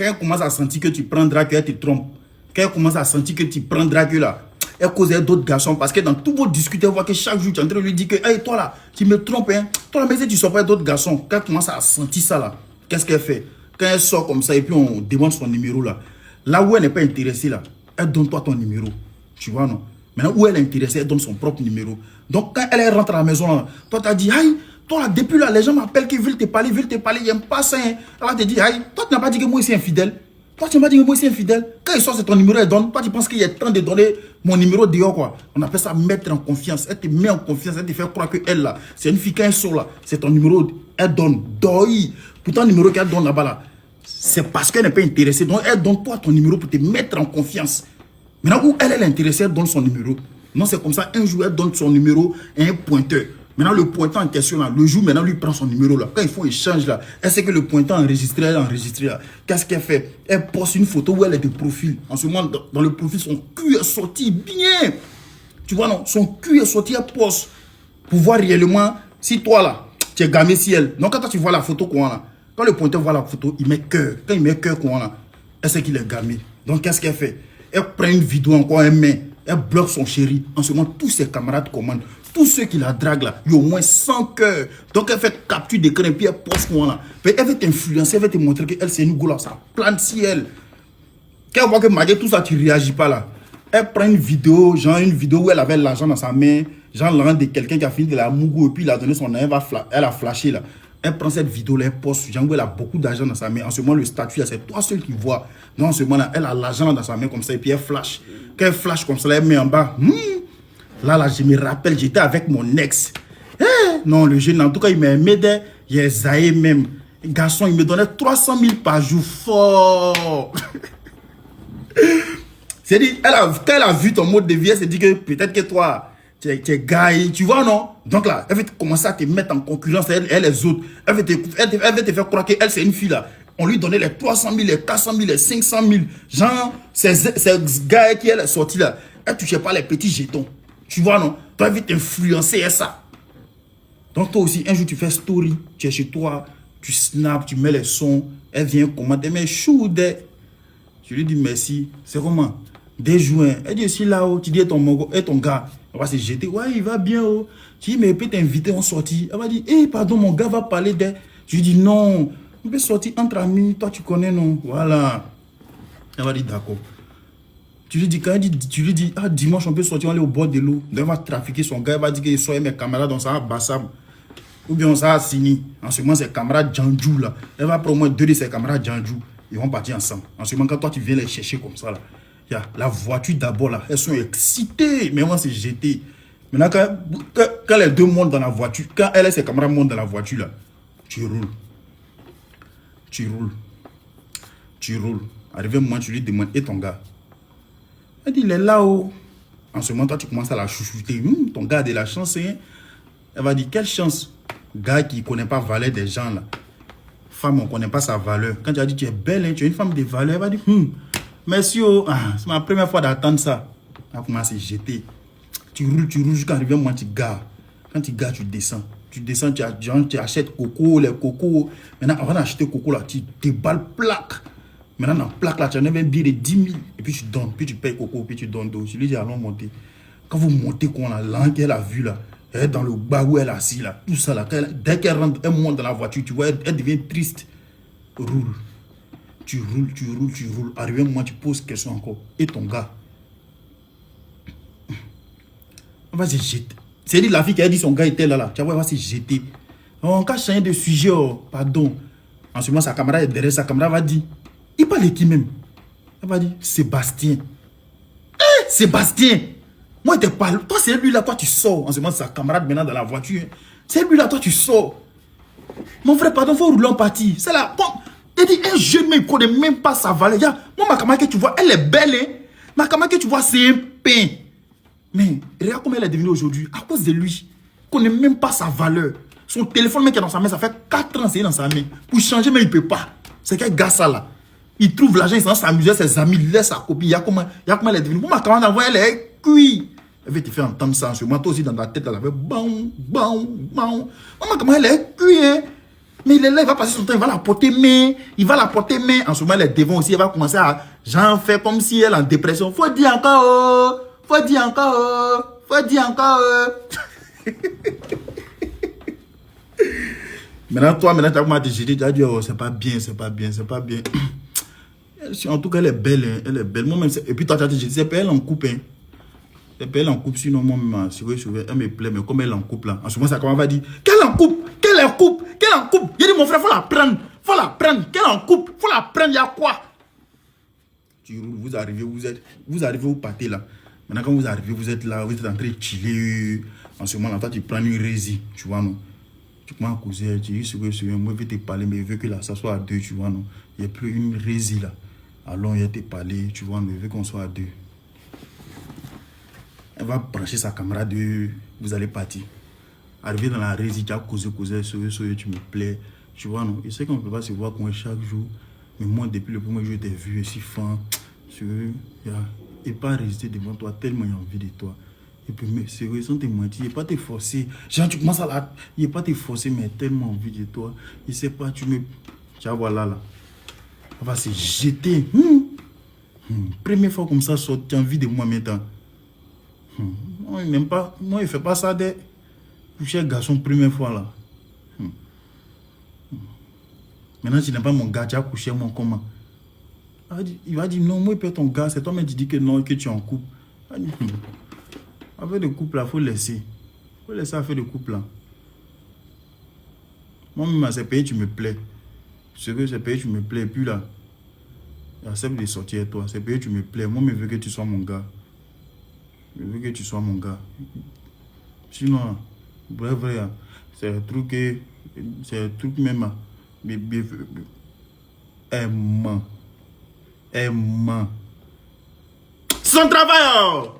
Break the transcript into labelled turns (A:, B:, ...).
A: quand elle commence à sentir que tu prends drague, elle te trompe. Quand elle commence à sentir que tu prends drague là, elle cause d'autres garçons. Parce que dans tous vos discussions, elle voit que chaque jour, tu es en train de lui dire que hey, toi là, tu me trompes. Hein. Toi là, mais si tu ne sors pas d'autres garçons, quand elle commence à sentir ça là, qu'est-ce qu'elle fait? Quand elle sort comme ça et puis on demande son numéro là, là où elle n'est pas intéressée là, elle donne toi ton numéro. Tu vois, non? Maintenant, où elle est intéressée, elle donne son propre numéro. Donc, quand elle rentre à la maison, là, toi, tu as dit, aïe, toi, là, depuis là, les gens m'appellent, qu'ils veulent te parler, ils n'aiment pas ça. Hein. Alors, tu te dis, aïe, toi, tu n'as pas dit que moi, je suis infidèle. Toi, tu n'as pas dit que moi, je suis infidèle. Quand il sort, c'est ton numéro, elle donne. Toi, tu penses qu'il y a temps de donner mon numéro dehors, quoi. On appelle ça mettre en confiance. Elle te met en confiance, elle te fait croire qu'elle, là, c'est une fille, quand elle sort, là, c'est ton numéro, elle donne. Doi. Pourtant, le numéro qu'elle donne là-bas, là, c'est parce qu'elle n'est pas intéressée. Donc, elle donne toi ton numéro pour te mettre en confiance. Maintenant, où elle est intéressée, elle donne son numéro. Non, c'est comme ça, un jour, elle donne son numéro à un pointeur. Maintenant, le pointeur en question, là, le jour, maintenant, lui prend son numéro, là. Quand il faut échange, là, elle sait que le pointeur enregistré, elle a enregistré, là. Qu'est-ce qu'elle fait? Elle poste une photo où elle est de profil. En ce moment, dans le profil, son cul est sorti bien. Tu vois, non? Son cul est sorti, elle poste. Pour voir réellement si toi, là, tu es gamé si elle. Donc, quand toi, tu vois la photo, quoi, là, quand le pointeur voit la photo, il met cœur. Quand il met cœur, quoi, là, elle sait qu'il est gamé. Donc, qu'est-ce qu'elle fait? Elle prend une vidéo encore, elle met. Elle bloque son chéri. En ce moment, tous ses camarades commandent. Tous ceux qui la draguent là, il y a au moins 100 cœurs. Donc elle fait capture d'écran et puis elle poste moi là. Mais elle veut t'influencer, elle veut te montrer qu'elle c'est une goula, ça plante ciel. Quand elle voit que malgré tout ça, tu ne réagis pas là. Elle prend une vidéo, genre une vidéo où elle avait l'argent dans sa main, genre l'argent de quelqu'un qui a fini de la mougou et puis il a donné son argent, elle a flashé là. Elle prend cette vidéo là, elle poste, genre où elle a beaucoup d'argent dans sa main. En ce moment, le statut, c'est toi seul qui vois. Non, en ce moment là, elle a l'argent dans sa main comme ça et puis elle flash. Quand elle flash comme ça, elle met en bas. Là, je me rappelle, j'étais avec mon ex. Non, le jeune, en tout cas, il m'aidait. Il est zaï même. Garçon, il me donnait 300 000 par jour. Fort. C'est-à-dire, quand elle a vu ton mode de vie, elle s'est dit que peut-être que toi, tu es gay, tu vois, non? Donc là, elle veut commencer à te mettre en concurrence, elle les autres. Elle veut te faire croire qu'elle, c'est une fille là. On lui donnait les 300 000, les 400 000, les 500 000. Genre, ces gars qui est sorti là, elle ne touchait pas les petits jetons. Tu vois, non? Toi, elle veut t'influencer ça. Donc, toi aussi, un jour, tu fais story, tu es chez toi, tu snaps, tu mets les sons, elle vient commenter, mais chou, je lui dis merci. C'est comment? Des juin. Elle dit, je suis là-haut. Tu dis, et ton gars, on va se jeter. Ouais, il va bien. Oh. Tu dis, mais il peut t'inviter, on sortit. Elle va dire, hé, pardon, mon gars va parler d'elle. Je lui dis, non, on peut sortir entre amis, toi, tu connais, non? Voilà. Elle va dire, d'accord. Tu lui dis, ah, dimanche, on peut sortir, on aller au bord de l'eau. Elle va trafiquer son gars, elle va dire qu'il soit mes camarades, on s'en Bassam. Ou bien on s'en Sini. En ce moment, ses camarades Djandjou, là. Elle va prendre au moins 2 de ses camarades Djandjou. Ils vont partir ensemble. En ce moment, quand toi, tu viens les chercher comme ça, là. Y a la voiture d'abord, là. Elles sont excitées. Mais on va se jeter. Maintenant, quand les deux montent dans la voiture, quand elle et ses camarades montent dans la voiture, là, tu roules. Tu roules. Tu roules. Arrivé un moment, tu lui demandes, et ton gars? Elle dit, il est là-haut. En ce moment, toi, tu commences à la chouchouter. Ton gars a de la chance, hein? Elle va dire, quelle chance? Gars qui ne connaît pas la valeur des gens, là. Femme, on ne connaît pas sa valeur. Quand tu as dit, tu es belle, hein, tu es une femme de valeur, elle va dire, merci, oh, c'est ma première fois d'attendre ça. Elle commence à se jeter. Tu roules jusqu'à arriver un moment, tu gares. Quand tu gares, tu descends. Tu descends, tu achètes coco, les cocos. Maintenant, avant d'acheter coco, là, tu déballes plaque. Maintenant, dans la plaque, là, tu en as un billet de 10 000. Et puis tu donnes, puis tu payes coco, puis tu donnes d'eau. Je lui dis, allons monter. Quand vous montez, qu'on a l'an qu'elle a vu, là, elle est dans le bas où elle est assise, là, tout ça, là. Dès qu'elle rentre, elle monte dans la voiture, tu vois, elle devient triste. Roule. Tu roules. Arrivé un moment, tu poses question encore. Et ton gars? On va se jeter. C'est la fille qui a dit son gars était là. Tu vois, elle va se jeter. On va changer de sujet, oh, pardon. En ce moment, sa camarade est derrière, sa camarade va dire, il parle de qui même? Elle va dire, Sébastien. Sébastien! Moi, je te parle. Toi, c'est lui là, toi, tu sors. En ce moment, sa camarade maintenant dans la voiture. C'est lui là, toi, tu sors. Mon frère, pardon, il faut rouler en partie. C'est là. Bon, il dit, un jeune, mais il ne connaît même pas sa valeur. Moi, ma camarade que tu vois, elle est belle. Hein? Ma camarade que tu vois, c'est un pain. Mais regarde comment elle est devenue aujourd'hui. À cause de lui. Il ne connaît même pas sa valeur. Son téléphone, même qui est dans sa main, ça fait 4 ans c'est dans sa main. Pour changer, mais il ne peut pas. C'est quel gars ça là? Il trouve l'argent, il s'en s'amuser, ses amis, il laisse sa copie. Il y a comment elle est devenue. Moi, ma camarade, elle est cuite. Elle veut te faire entendre ça en ce moment. Toi aussi, dans ta tête, elle avait bon. Moi, ma camarade, elle est cuite. Hein? Mais il est là, il va passer son temps, il va la porter main. Il va la porter main. En ce moment, elle est devant aussi. Elle va commencer à genre faire comme si elle est en dépression. Faut dire encore, oh. Faut dire encore, oh. Faut dire encore, oh. Maintenant, toi, tu as commencé à te jeter. Tu as dit, oh, c'est pas bien, c'est pas bien, c'est pas bien. En tout cas, elle est belle, hein. Elle est belle. Moi-même, et puis toi, tu as dit, c'est pas elle en coupe, hein. C'est pas elle en coupe, sinon moi-même, elle me plaît, mais comme elle en coupe là, en ce moment, ça commence à dire, qu'elle en coupe, qu'elle en coupe, qu'elle en coupe. J'ai dit, mon frère, faut la prendre, qu'elle en coupe, faut la prendre, il y a quoi? Vous arrivez, vous partez là. Maintenant, quand vous arrivez, vous êtes là, vous êtes en train de chiller. En ce moment là, toi, tu prends une résie, tu vois, non? Tu commences à causer, tu dis, moi, je vais te parler, mais je veux que là, ça soit à deux, tu vois, non? Il n'y a plus une résie là. Alors, il y a te parler, tu vois, mais je veux qu'on soit à deux. Elle va brancher sa camarade, vous allez partir. Arriver dans la résidence, tu as causé, tu me plais. Tu vois, non? Je sais qu'on ne peut pas se voir chaque jour. Mais moi, depuis le premier jour, je t'ai vu aussi fin. Et pas résister devant toi, tellement j'ai envie de toi. Et puis, mais sérieux, sans te mentir, il ne pas te forcer. Genre, tu commences à la... Il ne pas te forcer, mais tellement envie de toi. Il ne sait pas, tu me... Tiens, voilà, là. Elle va se jeter. Première fois comme ça, tu as envie de moi maintenant. Moi, il n'aime pas. Moi, il ne fait pas ça des coucher garçon première fois là. Maintenant, tu n'aimes pas mon gars, tu as couché moi comment? Il va dire non, moi, il peut être ton gars. C'est toi-même qui dis que non, que tu es en couple. Affaire de couple là, il faut laisser. Il faut laisser affaire de couple là. Moi-même, c'est payé, tu me plais. C'est que c'est payé, tu me plais. Et puis là, j'accepte de sortir avec toi. C'est payé, tu me plais. Moi, je veux que tu sois mon gars. Je veux que tu sois mon gars. Sinon, bref, c'est un truc même. Aime. Son travail.